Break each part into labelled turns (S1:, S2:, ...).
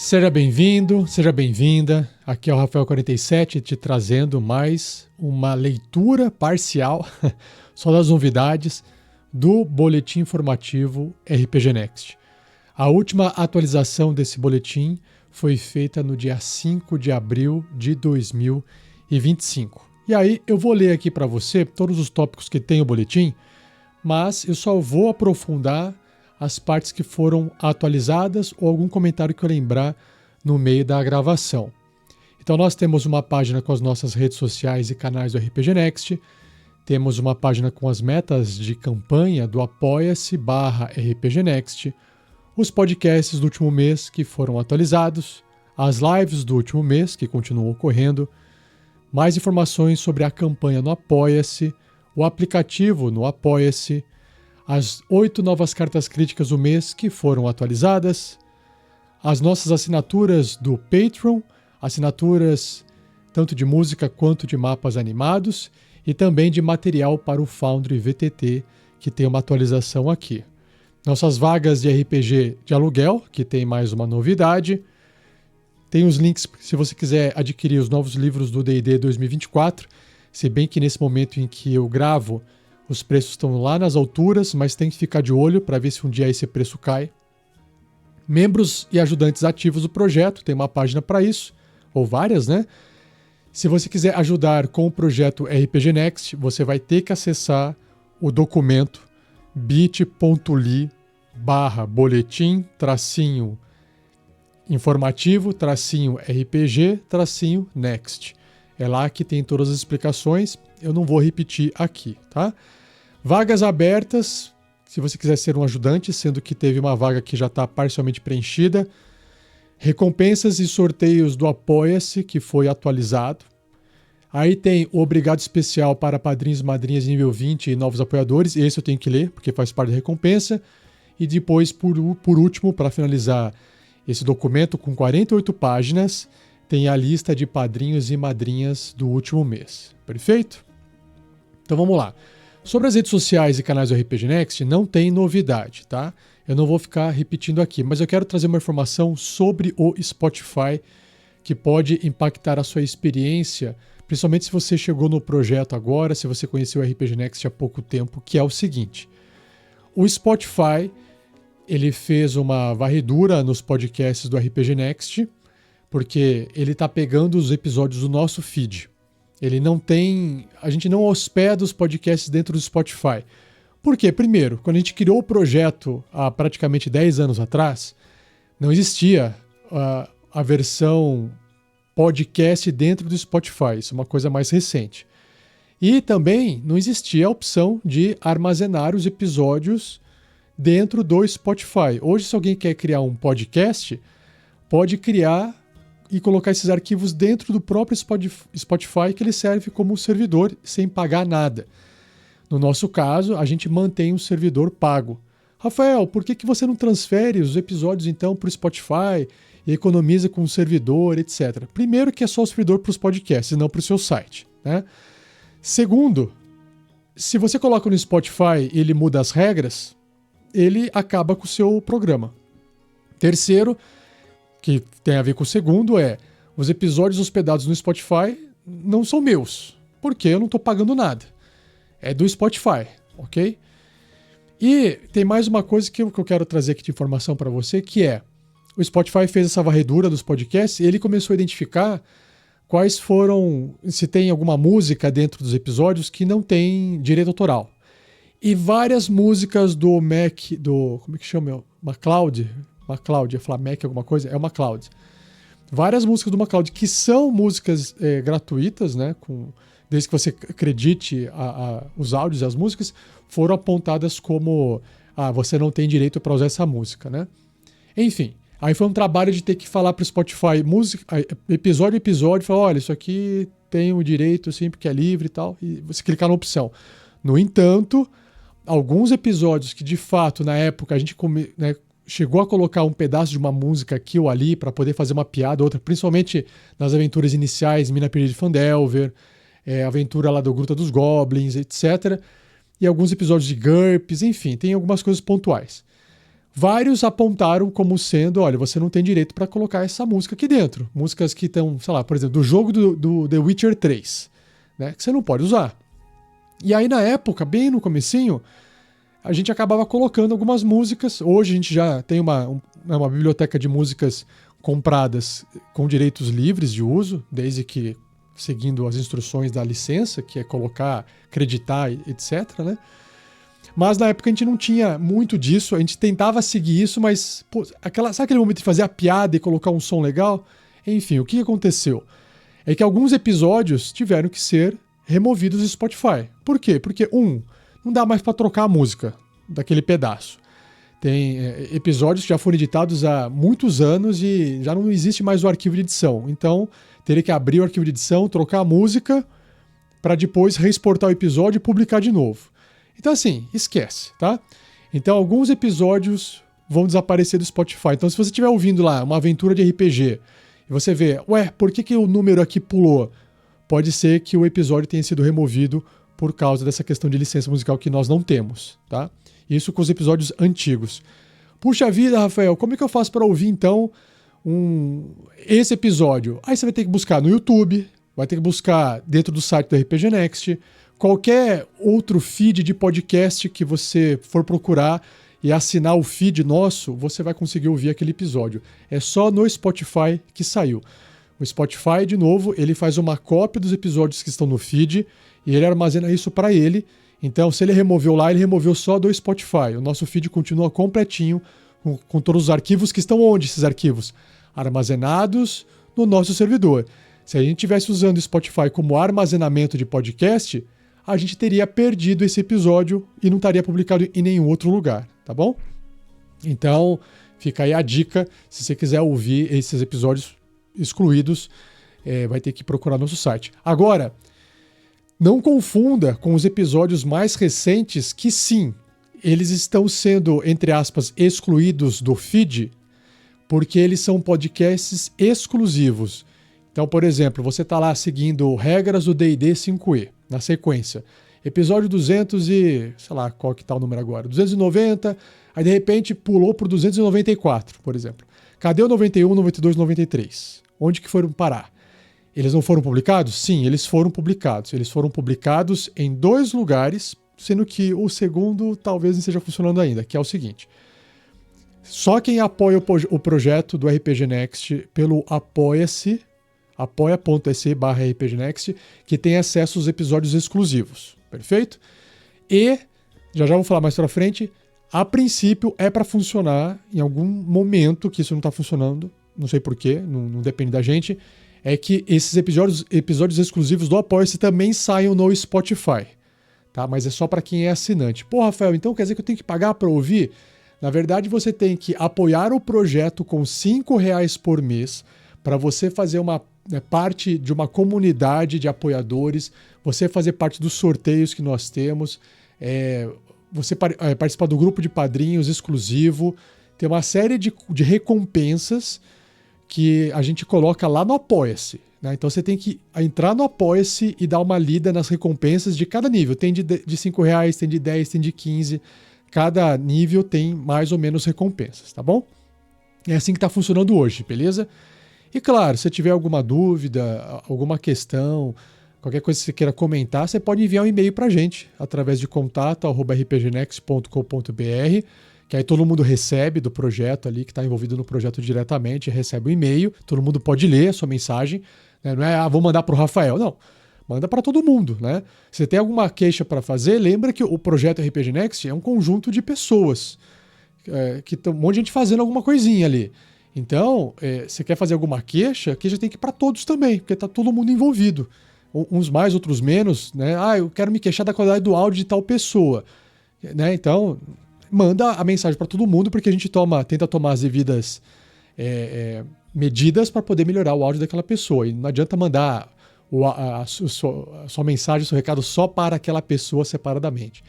S1: Seja bem-vindo, seja bem-vinda. Aqui é o Rafael47 te trazendo mais uma leitura parcial só das novidades do boletim informativo RPG Next. A última atualização desse boletim foi feita no dia 5 de abril de 2025. E aí eu vou ler aqui para você todos os tópicos que tem o boletim, mas eu só vou aprofundar as partes que foram atualizadas ou algum comentário que eu lembrar no meio da gravação. Então nós temos uma página com as nossas redes sociais e canais do RPG Next, temos uma página com as metas de campanha do apoia-se/RPG Next, os podcasts do último mês que foram atualizados, as lives do último mês que continuam ocorrendo, mais informações sobre a campanha no Apoia-se, o aplicativo no Apoia-se, as 8 novas cartas críticas do mês que foram atualizadas, as nossas assinaturas do Patreon, assinaturas tanto de música quanto de mapas animados e também de material para o Foundry VTT, que tem uma atualização aqui. Nossas vagas de RPG de aluguel, que tem mais uma novidade. Tem os links se você quiser adquirir os novos livros do D&D 2024, se bem que nesse momento em que eu gravo, os preços estão lá nas alturas, mas tem que ficar de olho para ver se um dia esse preço cai. Membros e ajudantes ativos do projeto, tem uma página para isso, ou várias, né? Se você quiser ajudar com o projeto RPG Next, você vai ter que acessar o documento bit.ly/boletim-informativo-RPG-next. É lá que tem todas as explicações, eu não vou repetir aqui, tá? Vagas abertas, se você quiser ser um ajudante, sendo que teve uma vaga que já está parcialmente preenchida. Recompensas e sorteios do Apoia-se, que foi atualizado. Aí tem o obrigado especial para padrinhos e madrinhas nível 20 e novos apoiadores. Esse eu tenho que ler, porque faz parte da recompensa. E depois, por último, para finalizar esse documento com 48 páginas, tem a lista de padrinhos e madrinhas do último mês. Perfeito? Então vamos lá. Sobre as redes sociais e canais do RPG Next, não tem novidade, tá? Eu não vou ficar repetindo aqui, mas eu quero trazer uma informação sobre o Spotify que pode impactar a sua experiência, principalmente se você chegou no projeto agora, se você conheceu o RPG Next há pouco tempo, que é o seguinte. O Spotify, ele fez uma varredura nos podcasts do RPG Next, porque ele está pegando os episódios do nosso feed. A gente não hospeda os podcasts dentro do Spotify. Por quê? Primeiro, quando a gente criou o projeto há praticamente 10 anos atrás, não existia a versão podcast dentro do Spotify. Isso é uma coisa mais recente. E também não existia a opção de armazenar os episódios dentro do Spotify. Hoje, se alguém quer criar um podcast, pode criar e colocar esses arquivos dentro do próprio Spotify, que ele serve como servidor sem pagar nada. No nosso caso, a gente mantém um servidor pago. Rafael, por que você não transfere os episódios então para o Spotify e economiza com o servidor, etc? Primeiro que é só o servidor para os podcasts, não para o seu site, né? Segundo, se você coloca no Spotify e ele muda as regras, ele acaba com o seu programa. Terceiro, que tem a ver com o segundo, os episódios hospedados no Spotify não são meus, porque eu não estou pagando nada. É do Spotify, ok? E tem mais uma coisa que eu quero trazer aqui de informação para você, que o Spotify fez essa varredura dos podcasts e ele começou a identificar quais foram, se tem alguma música dentro dos episódios que não tem direito autoral. E várias músicas do como é que chama? MacLeod, ia falar Mac alguma coisa, é o MacLeod. Várias músicas do MacLeod que são músicas gratuitas, né, desde que você acredite os áudios e as músicas, foram apontadas como você não tem direito para usar essa música, né? Enfim, aí foi um trabalho de ter que falar para o Spotify, episódio a episódio, falar, olha, isso aqui tem o direito, assim, porque é livre e tal, e você clicar na opção. No entanto, alguns episódios que de fato, na época, a gente chegou a colocar um pedaço de uma música aqui ou ali para poder fazer uma piada, outra, principalmente nas aventuras iniciais, Mina Perdida de Phandelver, aventura lá do Gruta dos Goblins, etc. E alguns episódios de GURPS, enfim, tem algumas coisas pontuais. vários apontaram como sendo, olha, você não tem direito para colocar essa música aqui dentro. Músicas que estão, sei lá, por exemplo, do jogo do The Witcher 3, né, que você não pode usar. E aí, na época, bem no comecinho, a gente acabava colocando algumas músicas. Hoje a gente já tem uma biblioteca de músicas compradas com direitos livres de uso, desde que seguindo as instruções da licença, que é colocar, acreditar, etc, né? Mas na época a gente não tinha muito disso, a gente tentava seguir isso, mas pô, sabe aquele momento de fazer a piada e colocar um som legal? Enfim, o que aconteceu? É que alguns episódios tiveram que ser removidos do Spotify. Por quê? Porque, não dá mais para trocar a música daquele pedaço. Tem episódios que já foram editados há muitos anos e já não existe mais o arquivo de edição. Então, teria que abrir o arquivo de edição, trocar a música, para depois reexportar o episódio e publicar de novo. Então, assim, esquece, tá? Então, alguns episódios vão desaparecer do Spotify. Então, se você estiver ouvindo lá uma aventura de RPG e você vê, por que o número aqui pulou? Pode ser que o episódio tenha sido removido por causa dessa questão de licença musical que nós não temos, tá? Isso com os episódios antigos. Puxa vida, Rafael, como é que eu faço para ouvir, então, esse episódio? Aí você vai ter que buscar no YouTube, vai ter que buscar dentro do site do RPG Next, qualquer outro feed de podcast que você for procurar e assinar o feed nosso, você vai conseguir ouvir aquele episódio. É só no Spotify que saiu. O Spotify, de novo, ele faz uma cópia dos episódios que estão no feed e ele armazena isso para ele. Então, se ele removeu lá, ele removeu só do Spotify. O nosso feed continua completinho, com todos os arquivos que estão onde, esses arquivos? Armazenados no nosso servidor. Se a gente estivesse usando o Spotify como armazenamento de podcast, a gente teria perdido esse episódio e não estaria publicado em nenhum outro lugar, tá bom? Então, fica aí a dica. Se você quiser ouvir esses episódios excluídos, vai ter que procurar nosso site. Agora, não confunda com os episódios mais recentes que sim, eles estão sendo, entre aspas, excluídos do feed, porque eles são podcasts exclusivos. Então, por exemplo, você está lá seguindo regras do D&D 5e, na sequência. Episódio 200 e... sei lá, qual que tá o número agora? 290, aí de repente pulou pro 294, por exemplo. Cadê o 91, 92, 93? Onde que foram parar? Eles não foram publicados? Sim, eles foram publicados. Eles foram publicados em 2 lugares, sendo que o segundo talvez não esteja funcionando ainda, que é o seguinte. Só quem apoia o projeto do RPG Next pelo apoia.se /rpgnext, que tem acesso aos episódios exclusivos, perfeito? E, já vou falar mais pra frente, a princípio é para funcionar em algum momento que isso não tá funcionando, não sei porquê, não depende da gente, é que esses episódios exclusivos do Apoia-se também saiam no Spotify, tá? Mas é só para quem é assinante. Pô, Rafael, então quer dizer que eu tenho que pagar para ouvir? Na verdade, você tem que apoiar o projeto com R$5 por mês para você fazer parte de uma comunidade de apoiadores, você fazer parte dos sorteios que nós temos, você participar do grupo de padrinhos exclusivo, tem uma série de recompensas que a gente coloca lá no Apoia-se, né? Então você tem que entrar no Apoia-se e dar uma lida nas recompensas de cada nível. Tem de R$5, tem de 10, tem de 15. Cada nível tem mais ou menos recompensas, tá bom? É assim que está funcionando hoje, beleza? E claro, se tiver alguma dúvida, alguma questão, qualquer coisa que você queira comentar, você pode enviar um e-mail para a gente através de contato@rpgnext.com.br, que aí todo mundo recebe do projeto ali, que está envolvido no projeto diretamente, recebe o e-mail, todo mundo pode ler a sua mensagem, né? Não é, vou mandar para o Rafael, não. Manda para todo mundo, né? Se tem alguma queixa para fazer, lembra que o projeto RPG Next é um conjunto de pessoas, que tem um monte de gente fazendo alguma coisinha ali. Então, você quer fazer alguma queixa, a queixa tem que ir para todos também, porque está todo mundo envolvido. Uns mais, outros menos, né? Eu quero me queixar da qualidade do áudio de tal pessoa, né? Então, manda a mensagem para todo mundo, porque a gente tenta tomar as devidas medidas para poder melhorar o áudio daquela pessoa. E não adianta mandar a sua mensagem, o seu recado só para aquela pessoa separadamente.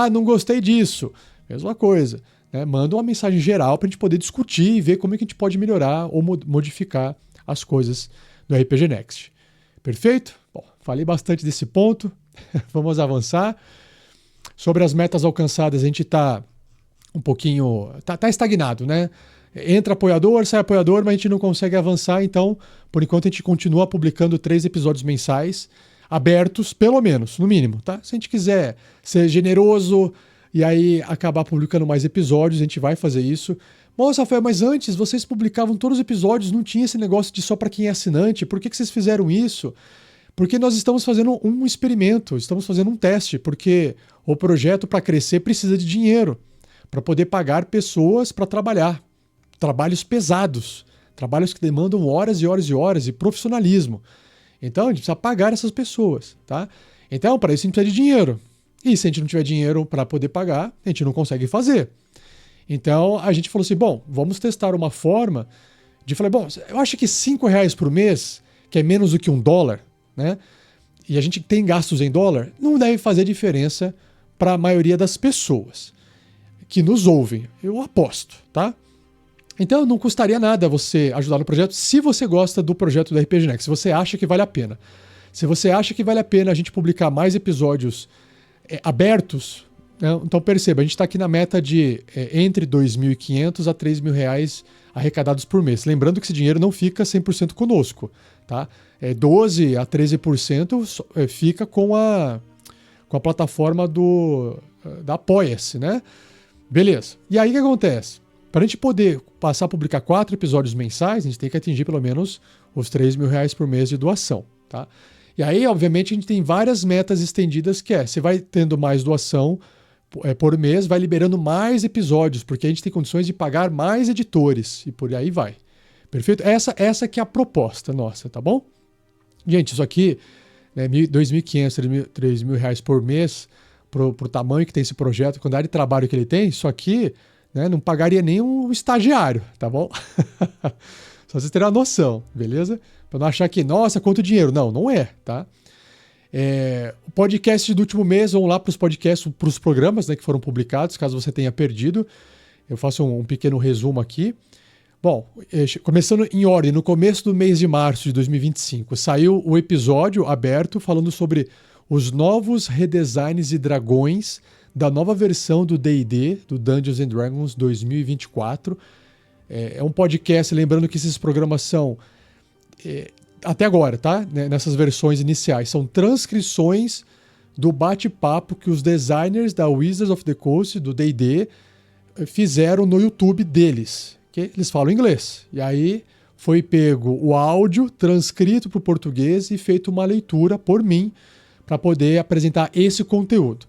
S1: Não gostei disso. Mesma coisa. Né? Manda uma mensagem geral para a gente poder discutir e ver como é que a gente pode melhorar ou modificar as coisas do RPG Next. Perfeito? Bom, falei bastante desse ponto. Vamos avançar. Sobre as metas alcançadas, a gente está um pouquinho... Tá estagnado, né? Entra apoiador, sai apoiador, mas a gente não consegue avançar, então, por enquanto, a gente continua publicando 3 episódios mensais, abertos, pelo menos, no mínimo, tá? Se a gente quiser ser generoso e aí acabar publicando mais episódios, a gente vai fazer isso. Nossa, Rafael, mas antes vocês publicavam todos os episódios, não tinha esse negócio de só para quem é assinante, por que vocês fizeram isso? Porque nós estamos fazendo um experimento, estamos fazendo um teste, porque o projeto para crescer precisa de dinheiro, para poder pagar pessoas para trabalhar. Trabalhos pesados, trabalhos que demandam horas e horas e horas e profissionalismo. Então, a gente precisa pagar essas pessoas, tá? Então, para isso a gente precisa de dinheiro. E se a gente não tiver dinheiro para poder pagar, a gente não consegue fazer. Então, a gente falou assim, bom, vamos testar uma forma de falar, bom, eu acho que R$5 por mês, que é menos do que $1, né? E a gente tem gastos em dólar, não deve fazer diferença para a maioria das pessoas que nos ouvem. Eu aposto, tá? Então não custaria nada você ajudar no projeto se você gosta do projeto do RPG Next, se você acha que vale a pena. Se você acha que vale a pena a gente publicar mais episódios abertos, né? Então perceba, a gente está aqui na meta de entre R$2.500 a R$3.000 arrecadados por mês. Lembrando que esse dinheiro não fica 100% conosco, tá? 12% a 13% fica com a plataforma da Apoia-se, né? Beleza. E aí o que acontece? Para a gente poder passar a publicar 4 episódios mensais, a gente tem que atingir pelo menos os R$3.000 por mês de doação, tá? E aí, obviamente, a gente tem várias metas estendidas que você vai tendo mais doação por mês, vai liberando mais episódios, porque a gente tem condições de pagar mais editores e por aí vai. Perfeito? Essa que é a proposta nossa, tá bom? Gente, isso aqui, né, R$2.500, R$3.000 por mês, pro tamanho que tem esse projeto, a quantidade de trabalho que ele tem, isso aqui... né, não pagaria nem um estagiário, tá bom? Só vocês terem uma noção, beleza? Para não achar que, nossa, quanto dinheiro. Não, não é, tá? O podcast do último mês, vão lá para os podcasts, para os programas, né, que foram publicados, caso você tenha perdido. Eu faço um pequeno resumo aqui. Bom, começando em ordem, no começo do mês de março de 2025, saiu o episódio aberto falando sobre os novos redesigns e dragões da nova versão do D&D, do Dungeons and Dragons 2024. É um podcast, lembrando que esses programas são, até agora, tá? Nessas versões iniciais, são transcrições do bate-papo que os designers da Wizards of the Coast, do D&D, fizeram no YouTube deles, que eles falam inglês. E aí foi pego o áudio, transcrito para o português e feito uma leitura por mim para poder apresentar esse conteúdo.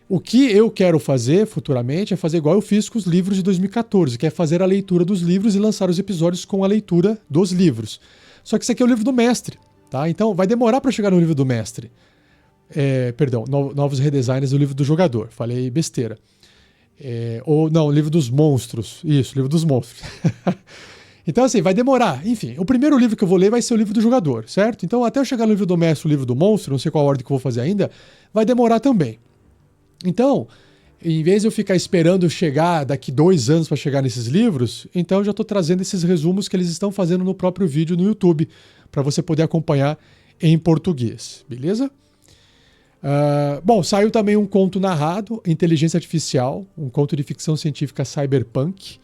S1: O que eu quero fazer futuramente é fazer igual eu fiz com os livros de 2014, que é fazer a leitura dos livros e lançar os episódios com a leitura dos livros. Só que isso aqui é o livro do mestre, tá? Então vai demorar para chegar no livro do mestre. Novos redesigns do livro do jogador. Falei besteira. Ou não, o livro dos monstros. Isso, o livro dos monstros. Então assim, vai demorar. Enfim, o primeiro livro que eu vou ler vai ser o livro do jogador, certo? Então até eu chegar no livro do mestre, o livro do monstro, não sei qual ordem que eu vou fazer ainda, vai demorar também. Então, em vez de eu ficar esperando chegar daqui 2 anos para chegar nesses livros, então eu já estou trazendo esses resumos que eles estão fazendo no próprio vídeo no YouTube, para você poder acompanhar em português, beleza? Bom, saiu também um conto narrado, Inteligência Artificial, um conto de ficção científica cyberpunk,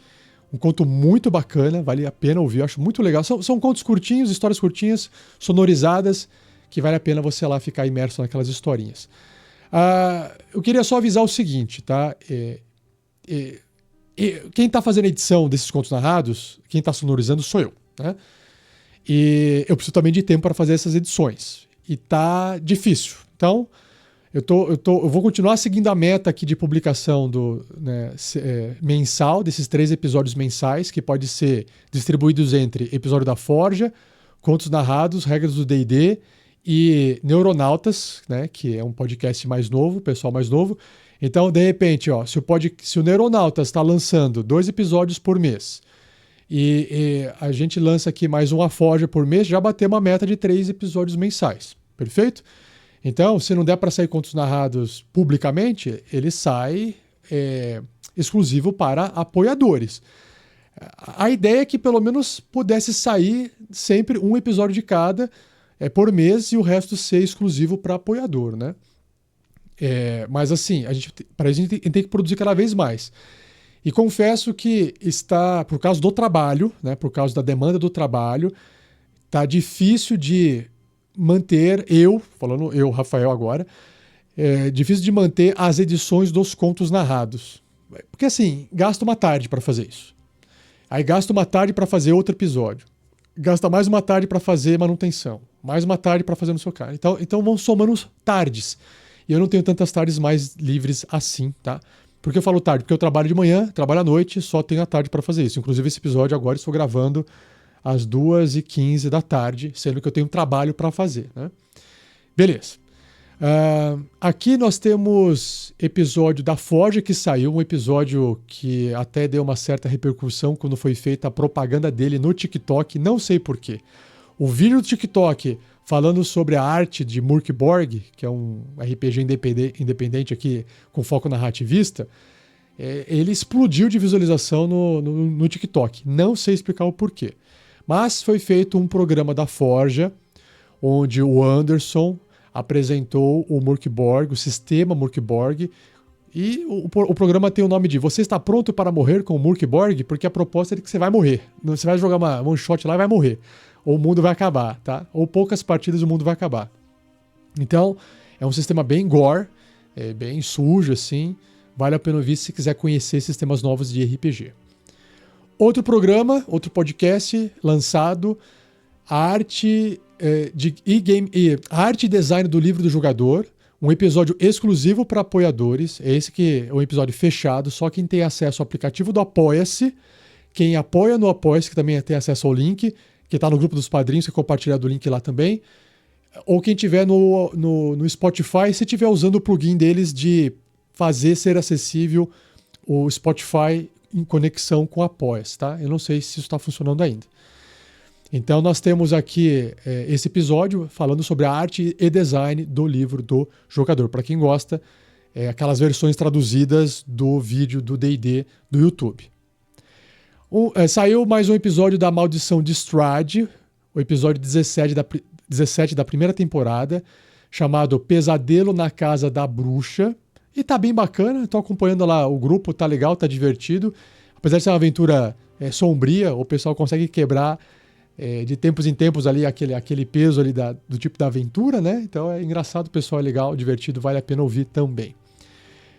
S1: um conto muito bacana, vale a pena ouvir, eu acho muito legal. São contos curtinhos, histórias curtinhas, sonorizadas, que vale a pena você lá ficar imerso naquelas historinhas. Eu queria só avisar o seguinte, tá? Quem está fazendo a edição desses contos narrados, quem está sonorizando sou eu, né? E eu preciso também de tempo para fazer essas edições. E tá difícil. Então, eu vou continuar seguindo a meta aqui de publicação mensal, desses 3 episódios mensais, que pode ser distribuídos entre episódio da Forja, contos narrados, regras do D&D e Neuronautas, né, que é um podcast mais novo, pessoal mais novo. Então, de repente, se o Neuronautas está lançando 2 episódios por mês e a gente lança aqui mais uma Forja por mês, já batemos uma meta de 3 episódios mensais. Perfeito? Então, se não der para sair contos narrados publicamente, ele sai exclusivo para apoiadores. A ideia é que pelo menos pudesse sair sempre um episódio de cada por mês e o resto ser exclusivo para apoiador, né? Mas assim, para a gente tem que produzir cada vez mais. E confesso que está, por causa do trabalho, né, por causa da demanda do trabalho, está difícil de manter, falando eu, Rafael, agora, difícil de manter as edições dos contos narrados. Porque assim, gasta uma tarde para fazer isso. Aí gasta uma tarde para fazer outro episódio. Gasta mais uma tarde para fazer manutenção. Mais uma tarde para fazer no seu cara. Então vão somando tardes. E eu não tenho tantas tardes mais livres assim, tá? Por que eu falo tarde? Porque eu trabalho de manhã, trabalho à noite, só tenho a tarde para fazer isso. Inclusive esse episódio agora estou gravando às 2h15 da tarde, sendo que eu tenho um trabalho para fazer, né? Beleza. Aqui nós temos episódio da Forja que saiu, um episódio que até deu uma certa repercussão quando foi feita a propaganda dele no TikTok, não sei porquê. O vídeo do TikTok falando sobre a arte de Mörk Borg, que é um RPG independente aqui com foco narrativista, ele explodiu de visualização no TikTok. Não sei explicar o porquê. Mas foi feito um programa da Forja, onde o Anderson apresentou o Mörk Borg, o sistema Mörk Borg, e o programa tem o nome de Você está pronto para morrer com o Mörk Borg? Porque a proposta é de que você vai morrer. Você vai jogar uma one shot lá e vai morrer. Ou o mundo vai acabar, tá? Ou poucas partidas o mundo vai acabar. Então, é um sistema bem gore, bem sujo, assim. Vale a pena ouvir se quiser conhecer sistemas novos de RPG. Outro programa, outro podcast lançado, a arte e design do livro do jogador, um episódio exclusivo para apoiadores. Esse que é um episódio fechado, só quem tem acesso ao aplicativo do Apoia-se, quem apoia no Apoia-se, que também tem acesso ao link, que está no grupo dos padrinhos, que compartilhar do link lá também, ou quem tiver no Spotify, se tiver usando o plugin deles de fazer ser acessível o Spotify em conexão com o Apoia-se, tá? Eu não sei se isso está funcionando ainda. Então nós temos aqui esse episódio falando sobre a arte e design do livro do jogador. Para quem gosta, aquelas versões traduzidas do vídeo do D&D do YouTube. Saiu mais um episódio da Maldição de Strahd, o episódio 17 da primeira temporada, chamado Pesadelo na Casa da Bruxa. E tá bem bacana, tô acompanhando lá o grupo, tá legal, tá divertido. Apesar de ser uma aventura sombria, o pessoal consegue quebrar de tempos em tempos ali aquele peso ali do tipo da aventura, né? Então é engraçado, o pessoal é legal, divertido, vale a pena ouvir também.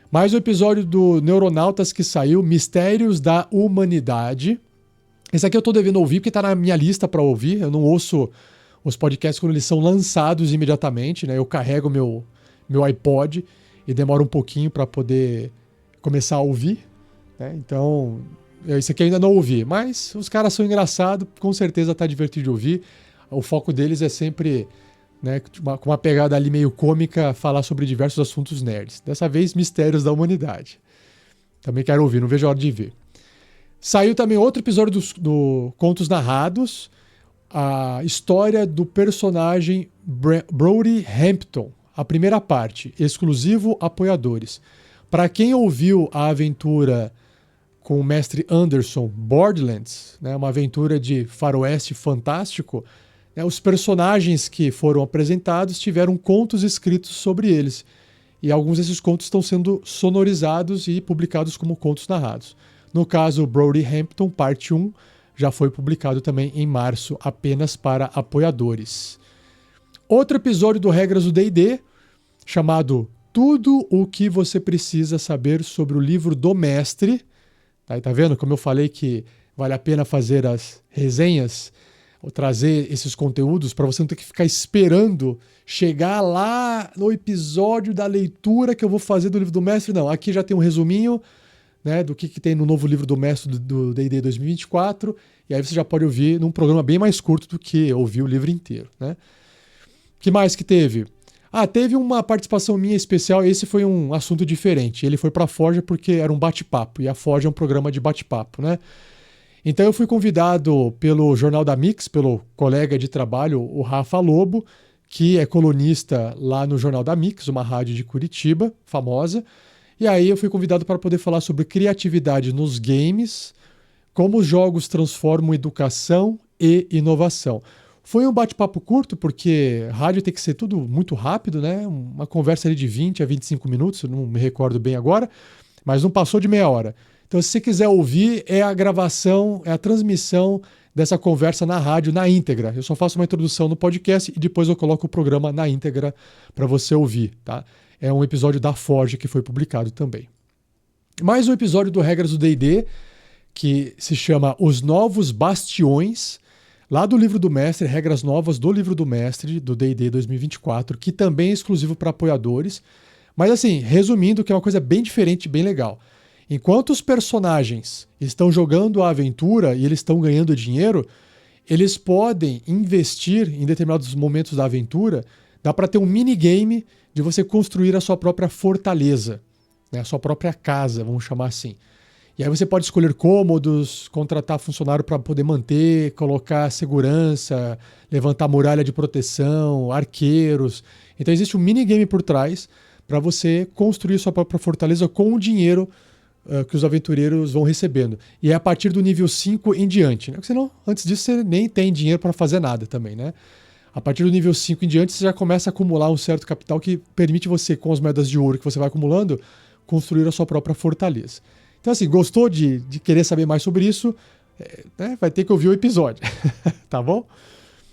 S1: Mais um episódio do Neuronautas que saiu, Mistérios da Humanidade. Esse aqui eu tô devendo ouvir porque tá na minha lista para ouvir. Eu não ouço os podcasts quando eles são lançados imediatamente, né? Eu carrego meu iPod e demora um pouquinho para poder começar a ouvir, né? Então, esse aqui eu ainda não ouvi, mas os caras são engraçados, com certeza tá divertido de ouvir. O foco deles é sempre, né, com uma pegada ali meio cômica, falar sobre diversos assuntos nerds. Dessa vez, Mistérios da Humanidade. Também quero ouvir, não vejo a hora de ver. Saiu também outro episódio do Contos Narrados, a história do personagem Brody Hampton, a primeira parte, exclusivo apoiadores. Para quem ouviu a aventura com o mestre Anderson, Borderlands, né, uma aventura de faroeste fantástico, né, os personagens que foram apresentados tiveram contos escritos sobre eles. E alguns desses contos estão sendo sonorizados e publicados como contos narrados. No caso, Brody Hampton, parte 1, já foi publicado também em março, apenas para apoiadores. Outro episódio do Regras do D&D, chamado Tudo o que você precisa saber sobre o livro do mestre. Tá vendo? Como eu falei que vale a pena fazer as resenhas, ou trazer esses conteúdos para você não ter que ficar esperando chegar lá no episódio da leitura que eu vou fazer do livro do mestre. Não, aqui já tem um resuminho, né, do que tem no novo livro do mestre do D&D 2024, e aí você já pode ouvir num programa bem mais curto do que ouvir o livro inteiro, né? Que mais que teve? Teve uma participação minha especial, esse foi um assunto diferente. Ele foi para a Forja porque era um bate-papo, e a Forja é um programa de bate-papo, né? Então eu fui convidado pelo Jornal da Mix, pelo colega de trabalho, o Rafa Lobo, que é colunista lá no Jornal da Mix, uma rádio de Curitiba, famosa. E aí eu fui convidado para poder falar sobre criatividade nos games, como os jogos transformam educação e inovação. Foi um bate-papo curto, porque rádio tem que ser tudo muito rápido, né? Uma conversa ali de 20 a 25 minutos, eu não me recordo bem agora, mas não passou de meia hora. Então, se você quiser ouvir, é a gravação, é a transmissão dessa conversa na rádio, na íntegra. Eu só faço uma introdução no podcast e depois eu coloco o programa na íntegra para você ouvir, tá? É um episódio da Forge que foi publicado também. Mais um episódio do Regras do D&D, que se chama Os Novos Bastiões, lá do Livro do Mestre, Regras Novas do Livro do Mestre, do D&D 2024, que também é exclusivo para apoiadores. Mas assim, resumindo, que é uma coisa bem diferente, bem legal. Enquanto os personagens estão jogando a aventura e eles estão ganhando dinheiro, eles podem investir em determinados momentos da aventura. Dá para ter um minigame de você construir a sua própria fortaleza, né? A sua própria casa, vamos chamar assim. E aí você pode escolher cômodos, contratar funcionário para poder manter, colocar segurança, levantar muralha de proteção, arqueiros. Então existe um minigame por trás para você construir sua própria fortaleza com o dinheiro que os aventureiros vão recebendo. E é a partir do nível 5 em diante, né? Porque senão, antes disso, você nem tem dinheiro para fazer nada também, né? A partir do nível 5 em diante, você já começa a acumular um certo capital que permite você, com as moedas de ouro que você vai acumulando, construir a sua própria fortaleza. Então, assim, gostou de querer saber mais sobre isso? Né? Vai ter que ouvir o episódio, tá bom? O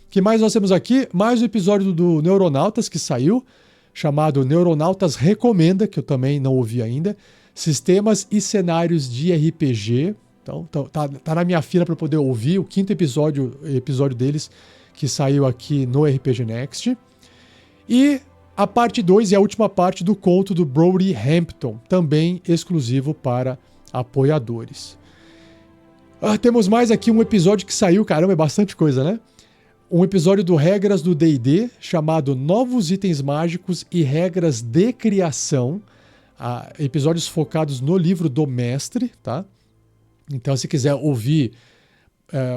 S1: que mais nós temos aqui? Mais um episódio do Neuronautas que saiu, chamado Neuronautas Recomenda, que eu também não ouvi ainda. Sistemas e cenários de RPG. Então, tá na minha fila para poder ouvir o 5º episódio deles, que saiu aqui no RPG Next. E a parte 2 e a última parte do conto do Brody Hampton, também exclusivo para apoiadores. Temos mais aqui um episódio que saiu, caramba, é bastante coisa, né? Um episódio do Regras do D&D, chamado Novos Itens Mágicos e Regras de Criação. Episódios focados no livro do mestre, tá? Então, se quiser ouvir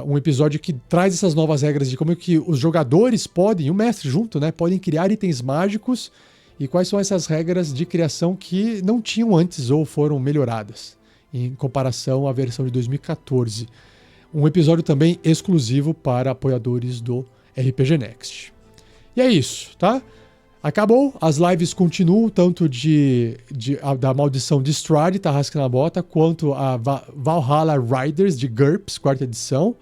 S1: um episódio que traz essas novas regras de como é que os jogadores podem, e o mestre junto, né, podem criar itens mágicos e quais são essas regras de criação que não tinham antes ou foram melhoradas em comparação à versão de 2014. Um episódio também exclusivo para apoiadores do RPG Next. E é isso, tá? Acabou, as lives continuam, tanto da Maldição de Strahd, Tarrasque na Bota, quanto a Valhalla Riders de GURPS, 4ª edição.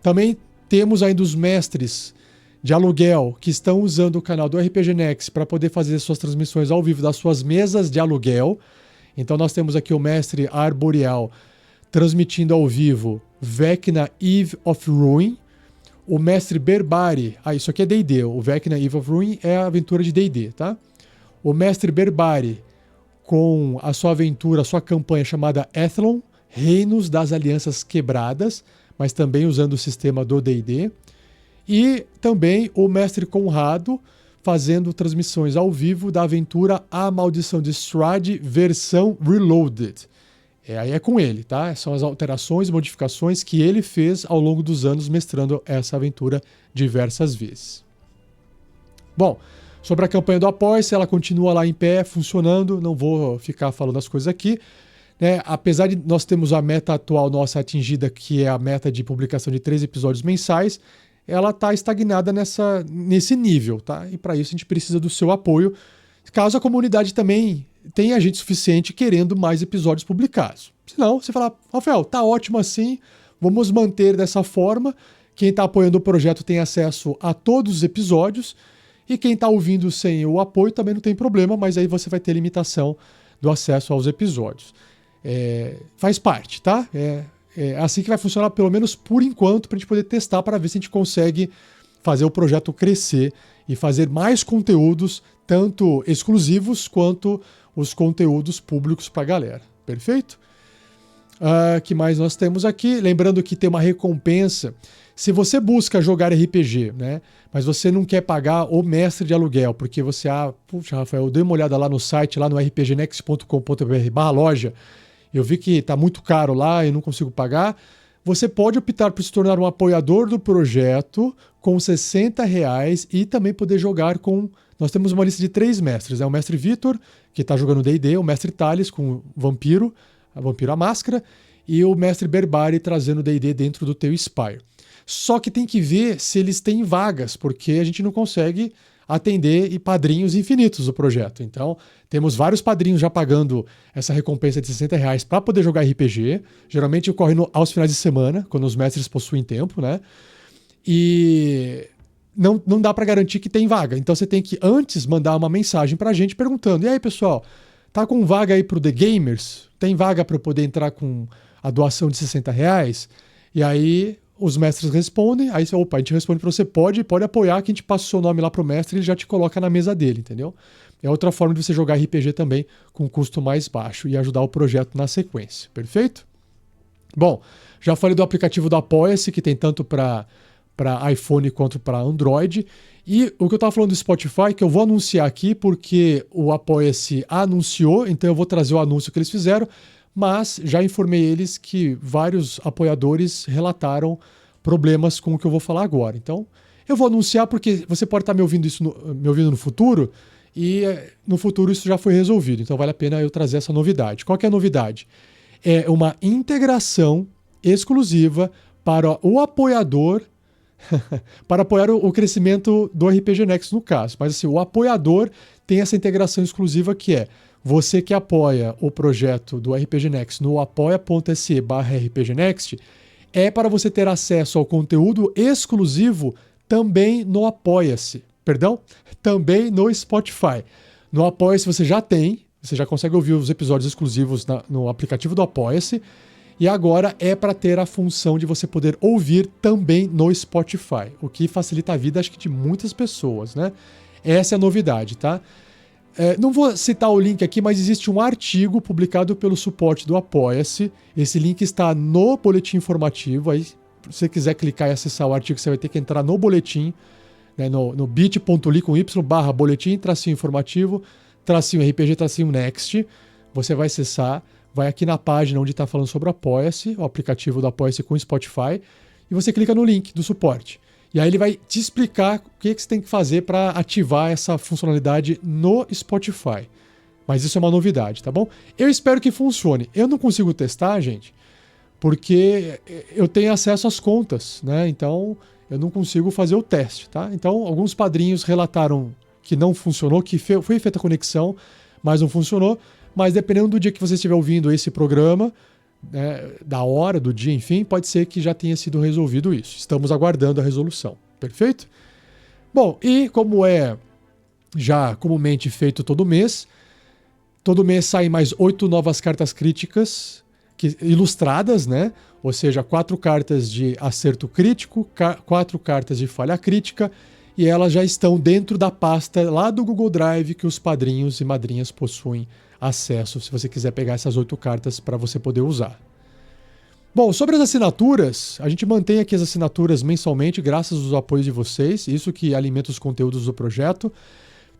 S1: Também temos ainda os mestres de aluguel que estão usando o canal do RPG Next para poder fazer suas transmissões ao vivo das suas mesas de aluguel. Então nós temos aqui o mestre Arboreal transmitindo ao vivo Vecna Eve of Ruin. O mestre Berbari, isso aqui é D&D, o Vecna Eve of Ruin é a aventura de D&D, tá? O mestre Berbari com a sua aventura, a sua campanha chamada Ethlon, Reinos das Alianças Quebradas, mas também usando o sistema do D&D. E também o mestre Conrado fazendo transmissões ao vivo da aventura A Maldição de Strahd, versão Reloaded. Aí é com ele, tá? São as alterações e modificações que ele fez ao longo dos anos, mestrando essa aventura diversas vezes. Bom, sobre a campanha do Apoia-se, ela continua lá em pé, funcionando, não vou ficar falando as coisas aqui. Né? Apesar de nós termos a meta atual nossa atingida, que é a meta de publicação de 3 episódios mensais, ela está estagnada nesse nível, tá? E para isso a gente precisa do seu apoio, caso a comunidade também tenha gente suficiente querendo mais episódios publicados. Senão, você fala, Rafael, tá ótimo assim, vamos manter dessa forma. Quem está apoiando o projeto tem acesso a todos os episódios e quem está ouvindo sem o apoio também não tem problema, mas aí você vai ter limitação do acesso aos episódios. Faz parte, tá? É assim que vai funcionar, pelo menos por enquanto, para a gente poder testar para ver se a gente consegue fazer o projeto crescer e fazer mais conteúdos, tanto exclusivos quanto os conteúdos públicos para a galera. Perfeito? Que mais nós temos aqui? Lembrando que tem uma recompensa. Se você busca jogar RPG, né, mas você não quer pagar o mestre de aluguel, porque você, puxa, Rafael, eu dei uma olhada lá no site, lá no rpgnext.com.br/loja, eu vi que está muito caro lá e não consigo pagar. Você pode optar por se tornar um apoiador do projeto com R$60 e também poder jogar com... Nós temos uma lista de 3 mestres. O mestre Vitor, que está jogando D&D, o mestre Thales com Vampiro, a Vampiro à Máscara, e o mestre Berbari trazendo D&D dentro do teu Spire. Só que tem que ver se eles têm vagas, porque a gente não consegue atender e padrinhos infinitos do projeto. Então, temos vários padrinhos já pagando essa recompensa de R$60 para poder jogar RPG. Geralmente ocorre aos finais de semana, quando os mestres possuem tempo, né? E não dá para garantir que tem vaga. Então você tem que antes mandar uma mensagem para a gente perguntando: e aí, pessoal, tá com vaga aí pro The Gamers? Tem vaga para eu poder entrar com a doação de R$60? E aí os mestres respondem, aí a gente responde para você, pode apoiar, que a gente passa o seu nome lá pro mestre e ele já te coloca na mesa dele, entendeu? É outra forma de você jogar RPG também com custo mais baixo e ajudar o projeto na sequência, perfeito? Bom, já falei do aplicativo do Apoia-se, que tem tanto para iPhone quanto para Android. E o que eu estava falando do Spotify, que eu vou anunciar aqui, porque o Apoia-se anunciou, então eu vou trazer o anúncio que eles fizeram, mas já informei eles que vários apoiadores relataram problemas com o que eu vou falar agora. Então, eu vou anunciar porque você pode estar me ouvindo no futuro e no futuro isso já foi resolvido. Então, vale a pena eu trazer essa novidade. Qual que é a novidade? É uma integração exclusiva para o apoiador para apoiar o crescimento do RPG Next no caso. Mas assim, o apoiador tem essa integração exclusiva que é você que apoia o projeto do RPG Next no apoia.se/rpgnext é para você ter acesso ao conteúdo exclusivo também no Apoia-se. Perdão? Também no Spotify. No Apoia-se você já consegue ouvir os episódios exclusivos no aplicativo do Apoia-se. E agora é para ter a função de você poder ouvir também no Spotify, o que facilita a vida, acho que de muitas pessoas, né? Essa é a novidade, tá? Não vou citar o link aqui, mas existe um artigo publicado pelo suporte do Apoia-se. Esse link está no boletim informativo. Aí, se você quiser clicar e acessar o artigo, você vai ter que entrar no boletim, né, no bit.ly com y/boletim, tracinho informativo, tracinho RPG, tracinho next. Você vai acessar. Vai aqui na página onde está falando sobre o Apoia-se, o aplicativo do Apoia-se com Spotify, e você clica no link do suporte. E aí ele vai te explicar o que você tem que fazer para ativar essa funcionalidade no Spotify. Mas isso é uma novidade, tá bom? Eu espero que funcione. Eu não consigo testar, gente, porque eu tenho acesso às contas, né? Então eu não consigo fazer o teste, tá? Então alguns padrinhos relataram que não funcionou, que foi feita a conexão, mas não funcionou. Mas dependendo do dia que você estiver ouvindo esse programa, né, da hora, do dia, enfim, pode ser que já tenha sido resolvido isso. Estamos aguardando a resolução. Perfeito? Bom, e como é já comumente feito todo mês saem mais 8 novas cartas críticas ilustradas, né? Ou seja, 4 cartas de acerto crítico, 4 cartas de falha crítica, e elas já estão dentro da pasta lá do Google Drive que os padrinhos e madrinhas possuem acesso, se você quiser pegar essas 8 cartas para você poder usar. Bom, sobre as assinaturas, a gente mantém aqui as assinaturas mensalmente, graças aos apoios de vocês, isso que alimenta os conteúdos do projeto,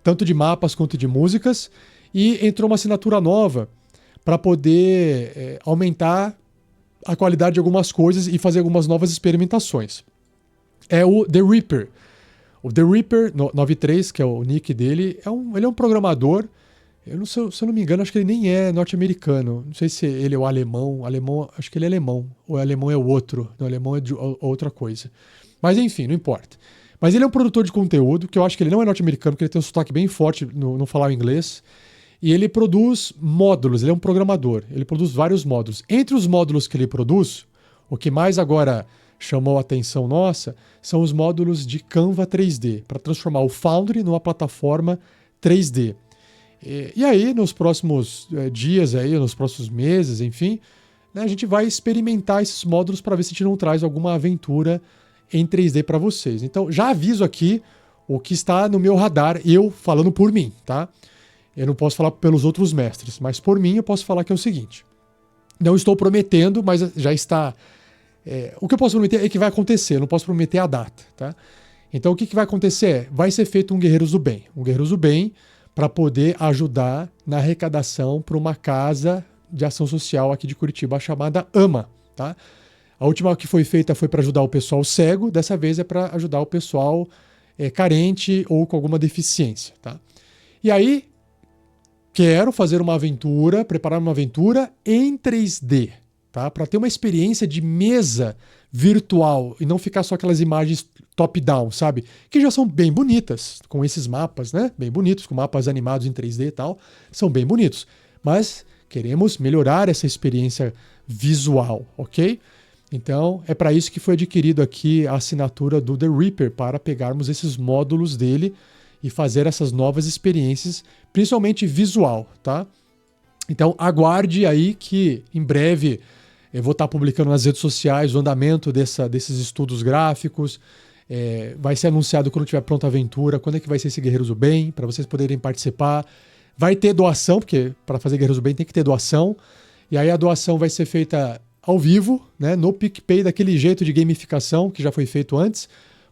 S1: tanto de mapas quanto de músicas, e entrou uma assinatura nova para poder aumentar a qualidade de algumas coisas e fazer algumas novas experimentações. É o The Reaper. O The Reaper 93, que é o nick dele, ele é um programador. Eu não sei, se eu não me engano, acho que ele nem é norte-americano. Não sei se ele é o alemão. Acho que ele é alemão. Ou alemão é o outro. Não, alemão é outra coisa. Mas enfim, não importa. Mas ele é um produtor de conteúdo, que eu acho que ele não é norte-americano, porque ele tem um sotaque bem forte no falar inglês. E ele produz módulos, ele é um programador. Ele produz vários módulos. Entre os módulos que ele produz, o que mais agora chamou a atenção nossa são os módulos de Canva 3D, para transformar o Foundry numa plataforma 3D. E aí, nos próximos dias, nos próximos meses, enfim, né, a gente vai experimentar esses módulos para ver se a gente não traz alguma aventura em 3D para vocês. Então, já aviso aqui o que está no meu radar, eu falando por mim, tá? Eu não posso falar pelos outros mestres, mas por mim eu posso falar que é o seguinte. Não estou prometendo, mas já está... o que eu posso prometer é que vai acontecer, eu não posso prometer a data, tá? Então, o que vai acontecer vai ser feito um Guerreiros do Bem. Um Guerreiros do Bem para poder ajudar na arrecadação para uma casa de ação social aqui de Curitiba chamada AMA, tá? A última que foi feita foi para ajudar o pessoal cego, dessa vez é para ajudar o pessoal carente ou com alguma deficiência, tá? E aí, quero fazer uma aventura, preparar uma aventura em 3D. tá? Para ter uma experiência de mesa virtual e não ficar só aquelas imagens top-down, sabe? Que já são bem bonitas, com esses mapas, né? Bem bonitos, com mapas animados em 3D e tal, são bem bonitos. Mas queremos melhorar essa experiência visual, ok? Então, é para isso que foi adquirido aqui a assinatura do The Reaper, para pegarmos esses módulos dele e fazer essas novas experiências, principalmente visual, tá? Então, aguarde aí que em breve eu vou estar publicando nas redes sociais o andamento desses estudos gráficos. Vai ser anunciado quando tiver pronta a aventura, quando é que vai ser esse Guerreiros do Bem, para vocês poderem participar. Vai ter doação, porque para fazer Guerreiros do Bem tem que ter doação. E aí a doação vai ser feita ao vivo, né, no PicPay, daquele jeito de gamificação que já foi feito antes,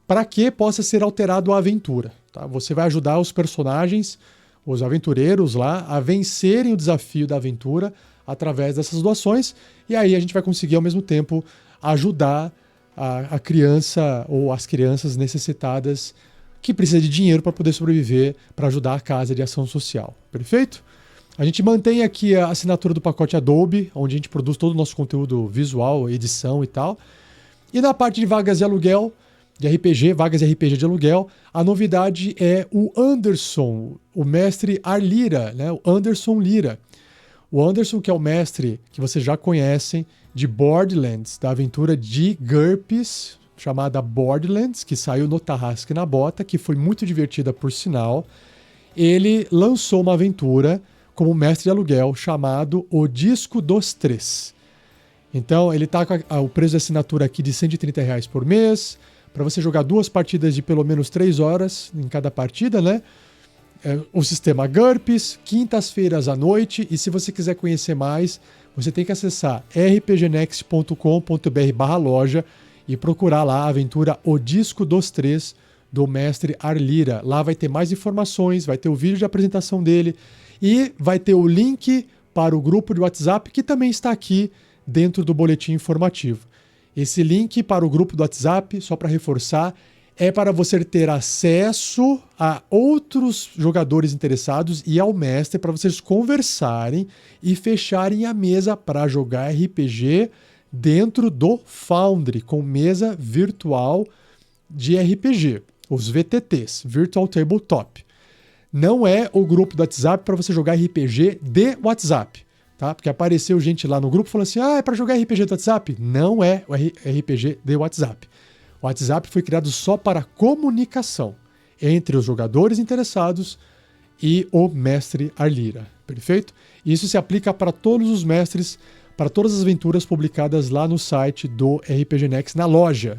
S1: para que possa ser alterado a aventura. Tá? Você vai ajudar os personagens, os aventureiros lá, a vencerem o desafio da aventura através dessas doações, e aí a gente vai conseguir ao mesmo tempo ajudar a criança ou as crianças necessitadas que precisam de dinheiro para poder sobreviver, para ajudar a casa de ação social. Perfeito? A gente mantém aqui a assinatura do pacote Adobe, onde a gente produz todo o nosso conteúdo visual, edição e tal. E na parte de vagas de aluguel, de RPG, vagas de RPG de aluguel, a novidade é o Anderson, o mestre Arlira, né? O Anderson Lira. O Anderson, que é o mestre que vocês já conhecem de Borderlands, da aventura de GURPS, chamada Borderlands, que saiu no Tarrasque na Bota, que foi muito divertida por sinal. Ele lançou uma aventura como mestre de aluguel chamado O Disco dos Três. Então ele está com o preço de assinatura aqui de R$130 por mês, para você jogar 2 partidas de pelo menos 3 horas em cada partida, né? O sistema GURPS, quintas-feiras à noite, e se você quiser conhecer mais, você tem que acessar rpgnext.com.br/loja e procurar lá a aventura O Disco dos Três, do mestre Arlira. Lá vai ter mais informações, vai ter o vídeo de apresentação dele e vai ter o link para o grupo de WhatsApp, que também está aqui dentro do boletim informativo. Esse link para o grupo do WhatsApp, só para reforçar, é para você ter acesso a outros jogadores interessados e ao mestre, para vocês conversarem e fecharem a mesa para jogar RPG dentro do Foundry, com mesa virtual de RPG, os VTTs, Virtual Tabletop. Não é o grupo do WhatsApp para você jogar RPG de WhatsApp, tá? Porque apareceu gente lá no grupo falando assim, é para jogar RPG do WhatsApp? Não é o RPG de WhatsApp. O WhatsApp foi criado só para comunicação entre os jogadores interessados e o mestre Arlira, perfeito? Isso se aplica para todos os mestres, para todas as aventuras publicadas lá no site do RPG Next, na loja.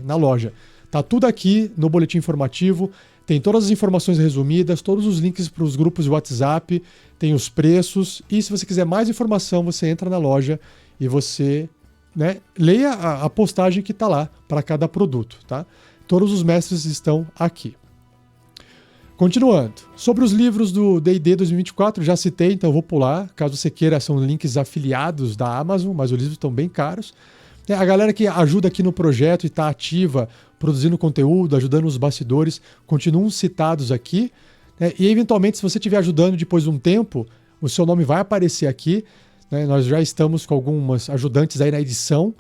S1: Tá tudo aqui no boletim informativo, tem todas as informações resumidas, todos os links para os grupos de WhatsApp, tem os preços, e se você quiser mais informação, você entra na loja e você, né, leia a postagem que está lá para cada produto, tá? Todos os mestres estão aqui. Continuando, sobre os livros do D&D 2024, já citei, então eu vou pular, caso você queira, são links afiliados da Amazon, mas os livros estão bem caros. A galera que ajuda aqui no projeto e está ativa, produzindo conteúdo, ajudando os bastidores, continuam citados aqui. E eventualmente, se você estiver ajudando depois de um tempo, o seu nome vai aparecer aqui. Nós já estamos com algumas ajudantes aí na edição,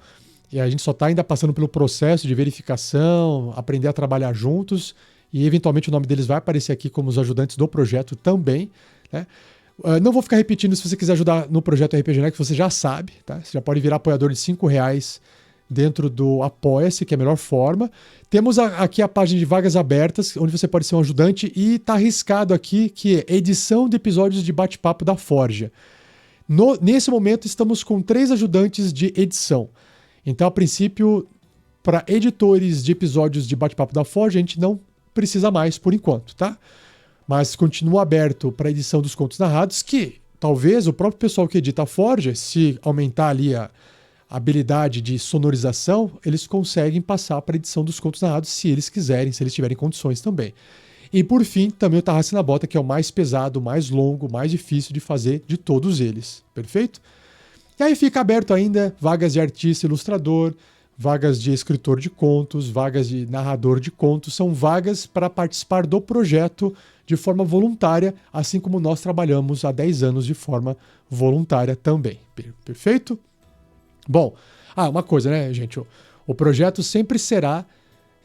S1: e a gente só está ainda passando pelo processo de verificação, aprender a trabalhar juntos, e eventualmente o nome deles vai aparecer aqui como os ajudantes do projeto também, né? Não vou ficar repetindo, se você quiser ajudar no projeto RPG Next, você já sabe, tá? Você já pode virar apoiador de R$5 dentro do Apoia-se, que é a melhor forma. Temos aqui a página de vagas abertas, onde você pode ser um ajudante, e está arriscado aqui que é edição de episódios de bate-papo da Forja. Nesse momento, estamos com 3 ajudantes de edição. Então, a princípio, para editores de episódios de bate-papo da Forja, a gente não precisa mais por enquanto, tá? Mas continua aberto para a edição dos contos narrados, que talvez o próprio pessoal que edita a Forja, se aumentar ali a habilidade de sonorização, eles conseguem passar para a edição dos contos narrados, se eles quiserem, se eles tiverem condições também. E por fim, também o Tarrasque na Bota, que é o mais pesado, mais longo, mais difícil de fazer de todos eles, perfeito? E aí fica aberto ainda vagas de artista ilustrador, vagas de escritor de contos, vagas de narrador de contos, são vagas para participar do projeto de forma voluntária, assim como nós trabalhamos há 10 anos de forma voluntária também. Perfeito? Bom, uma coisa, né, gente? O projeto sempre será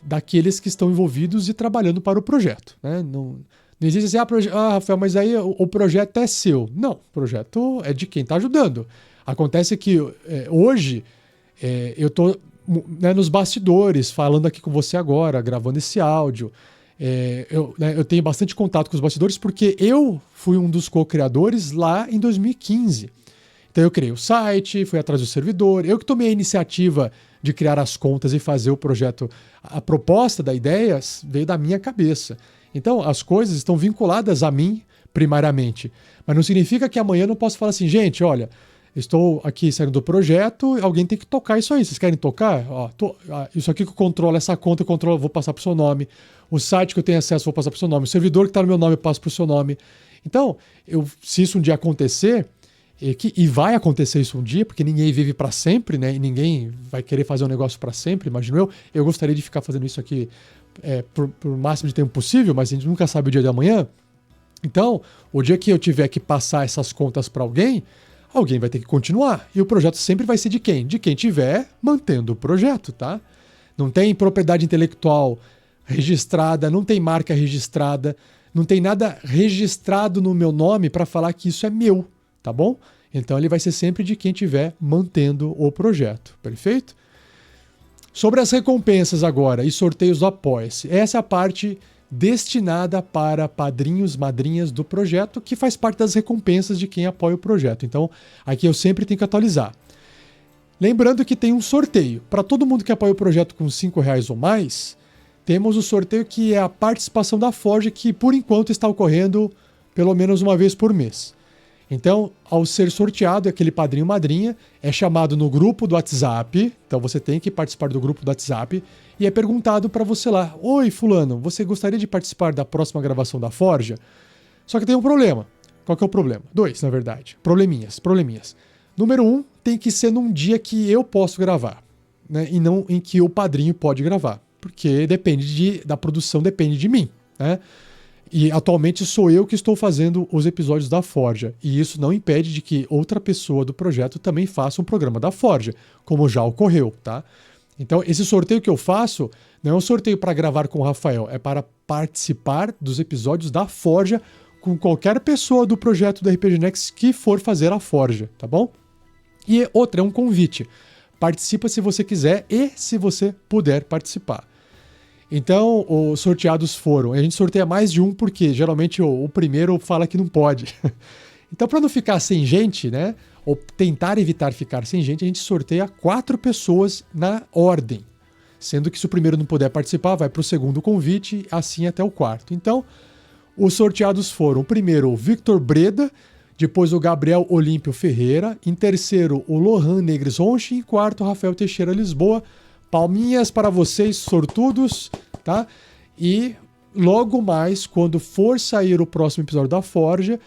S1: daqueles que estão envolvidos e trabalhando para o projeto, né? Não existe assim, Rafael, mas aí o projeto é seu. Não, o projeto é de quem está ajudando. Acontece que hoje eu estou nos bastidores, falando aqui com você agora, gravando esse áudio. Eu tenho bastante contato com os bastidores porque eu fui um dos co-criadores lá em 2015. Então eu criei o site, fui atrás do servidor, eu que tomei a iniciativa de criar as contas e fazer o projeto. A proposta da ideia veio da minha cabeça. Então as coisas estão vinculadas a mim primariamente. Mas não significa que amanhã eu não posso falar assim, gente, olha, estou aqui saindo do projeto, alguém tem que tocar isso aí. Vocês querem tocar? Isso aqui que eu controlo, essa conta eu controlo, vou passar para o seu nome. O site que eu tenho acesso, vou passar para o seu nome. O servidor que está no meu nome, eu passo para o seu nome. Então, se isso um dia acontecer, e vai acontecer isso um dia, porque ninguém vive para sempre, né? E ninguém vai querer fazer um negócio para sempre, imagino eu gostaria de ficar fazendo isso aqui por o máximo de tempo possível, mas a gente nunca sabe o dia de amanhã. Então, o dia que eu tiver que passar essas contas para alguém vai ter que continuar. E o projeto sempre vai ser de quem? De quem tiver mantendo o projeto, tá? Não tem propriedade intelectual registrada, não tem marca registrada, não tem nada registrado no meu nome para falar que isso é meu, tá bom? Então ele vai ser sempre de quem estiver mantendo o projeto, perfeito? Sobre as recompensas agora e sorteios do Apoia-se, essa é a parte destinada para padrinhos, madrinhas do projeto, que faz parte das recompensas de quem apoia o projeto. Então aqui eu sempre tenho que atualizar. Lembrando que tem um sorteio. Para todo mundo que apoia o projeto com R$5 ou mais, temos o sorteio que é a participação da Forja, que por enquanto está ocorrendo pelo menos uma vez por mês. Então, ao ser sorteado, aquele padrinho madrinha é chamado no grupo do WhatsApp, então você tem que participar do grupo do WhatsApp, e é perguntado para você lá, oi fulano, você gostaria de participar da próxima gravação da Forja? Só que tem um problema. Qual que é o problema? 2, na verdade. Probleminhas. Número 1, tem que ser num dia que eu posso gravar, né? E não em que o padrinho pode gravar, porque da produção depende de mim, né? E atualmente sou eu que estou fazendo os episódios da Forja. E isso não impede de que outra pessoa do projeto também faça um programa da Forja, como já ocorreu, tá? Então, esse sorteio que eu faço não é um sorteio para gravar com o Rafael, é para participar dos episódios da Forja com qualquer pessoa do projeto do RPG Next que for fazer a Forja, tá bom? E outra, é um convite. Participa se você quiser e se você puder participar. Então, os sorteados foram. A gente sorteia mais de um porque geralmente o primeiro fala que não pode. Então, para não ficar sem gente, né? Ou tentar evitar ficar sem gente, a gente sorteia 4 pessoas na ordem. Sendo que se o primeiro não puder participar, vai para o segundo convite, assim até o quarto. Então, os sorteados foram: o primeiro, o Victor Breda, depois o Gabriel Olímpio Ferreira, em terceiro, o Lohan Negres Ronchi, em quarto, o Rafael Teixeira Lisboa. Palminhas para vocês, sortudos, tá? E logo mais, quando for sair o próximo episódio da Forja,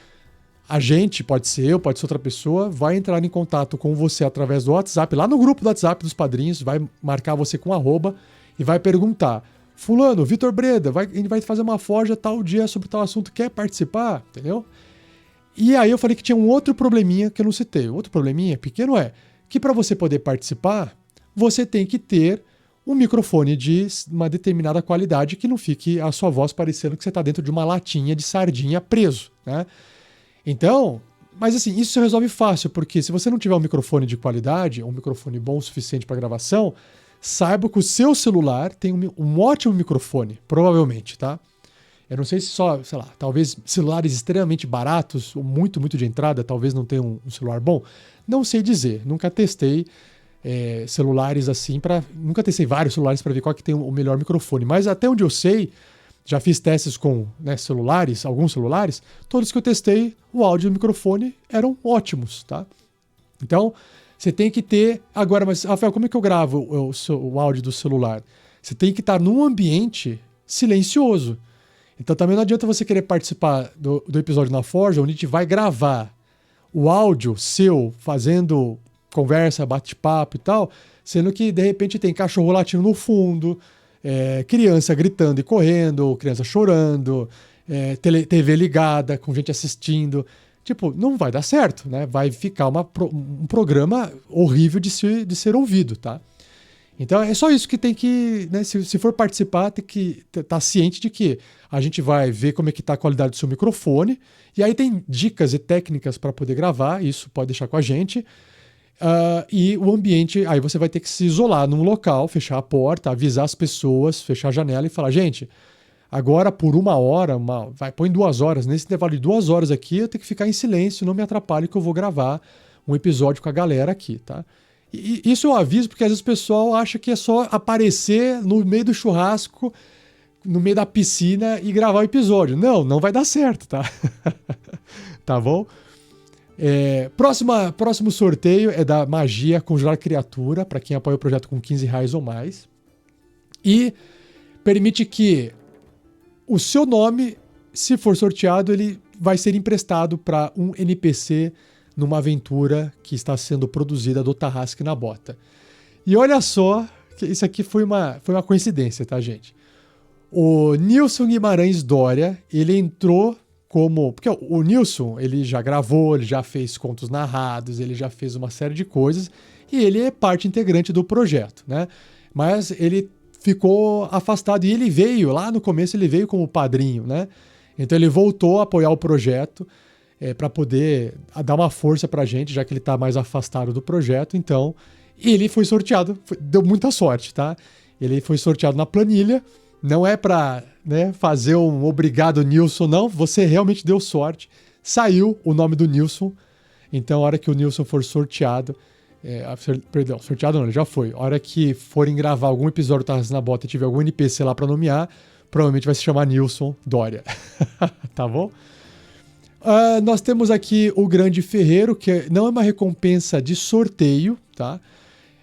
S1: a gente, pode ser eu, pode ser outra pessoa, vai entrar em contato com você através do WhatsApp, lá no grupo do WhatsApp dos padrinhos, vai marcar você com @ e vai perguntar: fulano, Vitor Breda, a gente vai fazer uma Forja tal dia sobre tal assunto, quer participar? Entendeu? E aí eu falei que tinha um outro probleminha que eu não citei. Outro probleminha pequeno é que para você poder participar, você tem que ter um microfone de uma determinada qualidade que não fique a sua voz parecendo que você está dentro de uma latinha de sardinha preso, né? Então, mas assim, isso se resolve fácil, porque se você não tiver um microfone de qualidade, um microfone bom o suficiente para gravação, saiba que o seu celular tem um ótimo microfone, provavelmente, tá? Eu não sei se só, sei lá, talvez celulares extremamente baratos, ou muito de entrada, talvez não tenham um celular bom. Não sei dizer, nunca testei celulares assim, nunca testei vários celulares para ver qual que tem o melhor microfone, mas até onde eu sei, já fiz testes com celulares, alguns celulares, todos que eu testei, o áudio e o microfone eram ótimos, tá? Então, você tem que ter... Agora, mas Rafael, como é que eu gravo o áudio do celular? Você tem que estar num ambiente silencioso. Então também não adianta você querer participar do episódio na Forja, onde a gente vai gravar o áudio seu fazendo conversa, bate-papo e tal, sendo que de repente tem cachorro latindo no fundo, criança gritando e correndo, criança chorando, TV ligada, com gente assistindo. tipo, não vai dar certo, né? Vai ficar um programa horrível de ser ouvido, tá? Então é só isso que tem que, né, se for participar, tem que estar ciente de que a gente vai ver como é que está a qualidade do seu microfone, e aí tem dicas e técnicas para poder gravar, isso pode deixar com a gente. E o ambiente, aí você vai ter que se isolar num local, fechar a porta, avisar as pessoas, fechar a janela e falar, gente, agora por 1 hora, põe 2 horas, nesse intervalo de 2 horas aqui eu tenho que ficar em silêncio, não me atrapalhe que eu vou gravar um episódio com a galera aqui, tá? E isso eu aviso porque às vezes o pessoal acha que é só aparecer no meio do churrasco, no meio da piscina e gravar o episódio. Não vai dar certo, tá? Tá bom? Próximo sorteio é da Magia Conjurar Criatura, para quem apoia o projeto com R$15 ou mais. E permite que o seu nome, se for sorteado, ele vai ser emprestado para um NPC numa aventura que está sendo produzida do Tarrasque na Bota. E olha só, que isso aqui foi uma coincidência, tá, gente? O Nilson Guimarães Dória, ele entrou como... Porque o Nilson, ele já gravou, ele já fez contos narrados, ele já fez uma série de coisas, e ele é parte integrante do projeto, né? Mas ele ficou afastado, e ele veio, lá no começo ele veio como padrinho, né? Então ele voltou a apoiar o projeto, para poder dar uma força pra gente, já que ele tá mais afastado do projeto. Então, ele foi sorteado, deu muita sorte, tá? Ele foi sorteado na planilha, não é pra, né, fazer um obrigado Nilson, não, você realmente deu sorte. Saiu o nome do Nilson, então a hora que o Nilson for sorteado, sorteado não, ele já foi. A hora que forem gravar algum episódio do Tarrasque na Bota e tiver algum NPC lá pra nomear, provavelmente vai se chamar Nilson Dória, tá bom? Nós temos aqui o Grande Ferreiro, que não é uma recompensa de sorteio, tá?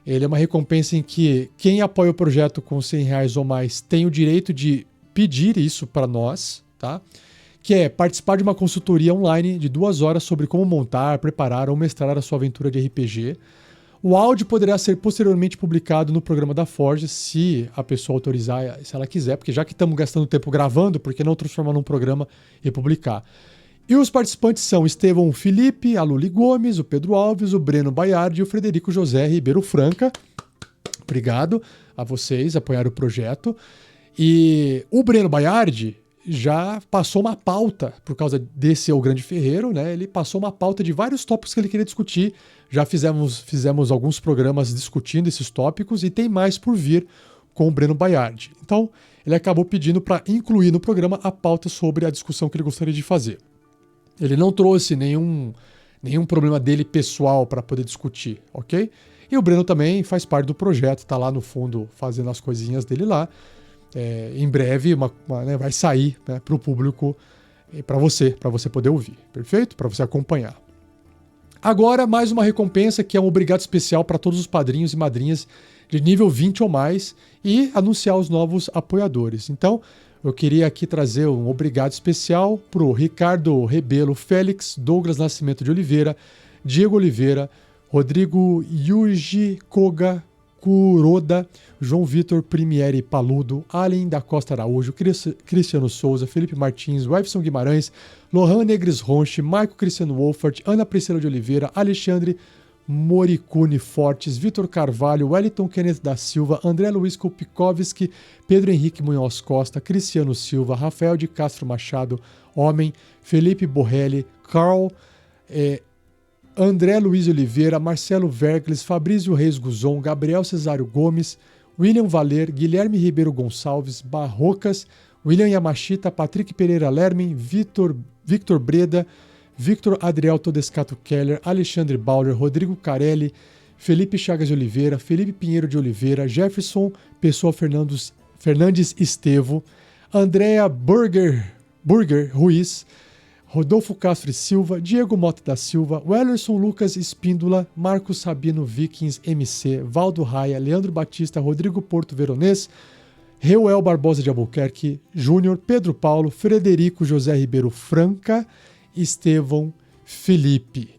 S1: Ele é uma recompensa em que quem apoia o projeto com R$100 ou mais tem o direito de pedir isso para nós, tá? Que é participar de uma consultoria online de 2 horas sobre como montar, preparar ou mestrar a sua aventura de RPG. O áudio poderá ser posteriormente publicado no programa da Forge, se a pessoa autorizar, se ela quiser, porque já que estamos gastando tempo gravando, por que não transformar num programa e publicar? E os participantes são Estevão Felipe, a Luli Gomes, o Pedro Alves, o Breno Baiardi e o Frederico José Ribeiro Franca. Obrigado a vocês, apoiaram o projeto. E o Breno Baiardi já passou uma pauta, por causa desse O Grande Ferreiro, né? Ele passou uma pauta de vários tópicos que ele queria discutir. Já fizemos alguns programas discutindo esses tópicos e tem mais por vir com o Breno Baiardi. Então, ele acabou pedindo para incluir no programa a pauta sobre a discussão que ele gostaria de fazer. Ele não trouxe nenhum problema dele pessoal para poder discutir, ok? E o Breno também faz parte do projeto, tá lá no fundo fazendo as coisinhas dele lá. Em breve né, vai sair, né, para o público, para você poder ouvir, perfeito? Para você acompanhar. Agora, mais uma recompensa que é um obrigado especial para todos os padrinhos e madrinhas de nível 20 ou mais e anunciar os novos apoiadores. Então, eu queria aqui trazer um obrigado especial para o Ricardo Rebelo Félix, Douglas Nascimento de Oliveira, Diego Oliveira, Rodrigo Yuji Koga Kuroda, João Vitor Primieri Paludo, Allen da Costa Araújo, Cristiano Souza, Felipe Martins, Wefson Guimarães, Lohan Negres Ronche, Maico Cristiano Wolfert, Ana Priscila de Oliveira, Alexandre Moricune Fortes, Vitor Carvalho, Wellington Kenneth da Silva, André Luiz Kopikowski, Pedro Henrique Munhoz Costa, Cristiano Silva, Rafael de Castro Machado, Homem, Felipe Borrelli, Carl, André Luiz Oliveira, Marcelo Vergles, Fabrício Reis Guzon, Gabriel Cesário Gomes, William Valer, Guilherme Ribeiro Gonçalves, Barrocas, William Yamashita, Patrick Pereira Lermen, Victor Breda, Victor Adriel Todescato Keller, Alexandre Bauer, Rodrigo Carelli, Felipe Chagas de Oliveira, Felipe Pinheiro de Oliveira, Jefferson Pessoa Fernandes Estevo, Andréa Burger Ruiz, Rodolfo Castro e Silva, Diego Mota da Silva, Wellerson Lucas Espíndola, Marcos Sabino Vikings MC, Valdo Raia, Leandro Batista, Rodrigo Porto Veronês, Reuel Barbosa de Albuquerque Júnior, Pedro Paulo, Frederico José Ribeiro Franca, Estevão Felipe,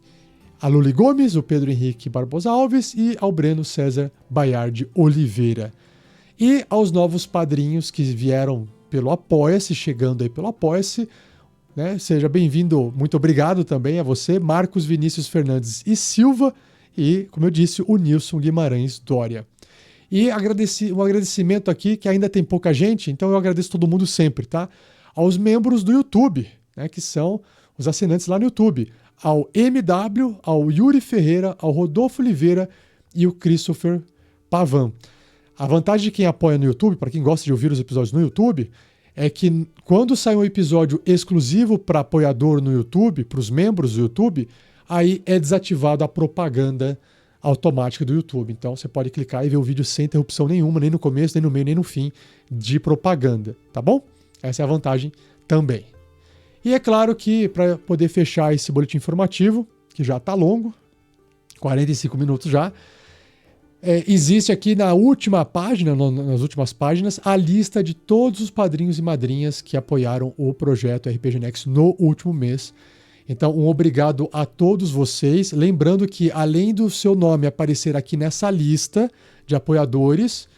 S1: a Luli Gomes, o Pedro Henrique Barbosa Alves e ao Breno César Baiardi Oliveira. E aos novos padrinhos que vieram pelo Apoia-se, chegando aí pelo Apoia-se, né? Seja bem-vindo, muito obrigado também a você, Marcos Vinícius Fernandes e Silva, e, como eu disse, o Nilson Guimarães Dória. E um agradecimento aqui, que ainda tem pouca gente, então eu agradeço todo mundo sempre, tá? Aos membros do YouTube, né, que são os assinantes lá no YouTube. Ao MW, ao Yuri Ferreira, ao Rodolfo Oliveira e o Christopher Pavan. A vantagem de quem apoia no YouTube, para quem gosta de ouvir os episódios no YouTube, é que quando sai um episódio exclusivo para apoiador no YouTube, para os membros do YouTube, aí é desativada a propaganda automática do YouTube. Então você pode clicar e ver o vídeo sem interrupção nenhuma, nem no começo, nem no meio, nem no fim de propaganda, tá bom? Essa é a vantagem também. E é claro que para poder fechar esse boletim informativo, que já está longo, 45 minutos já, existe aqui na última página, nas últimas páginas, a lista de todos os padrinhos e madrinhas que apoiaram o projeto RPG Next no último mês. Então, um obrigado a todos vocês. Lembrando que, além do seu nome aparecer aqui nessa lista de apoiadores,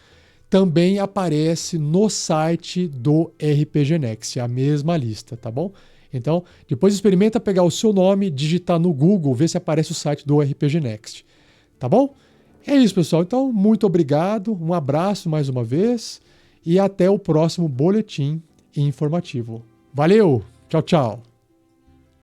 S1: também aparece no site do RPG Next, a mesma lista, tá bom? Então, depois experimenta pegar o seu nome, digitar no Google, ver se aparece o site do RPG Next, tá bom? É isso, pessoal. Então, muito obrigado, um abraço mais uma vez e até o próximo boletim informativo. Valeu! Tchau, tchau!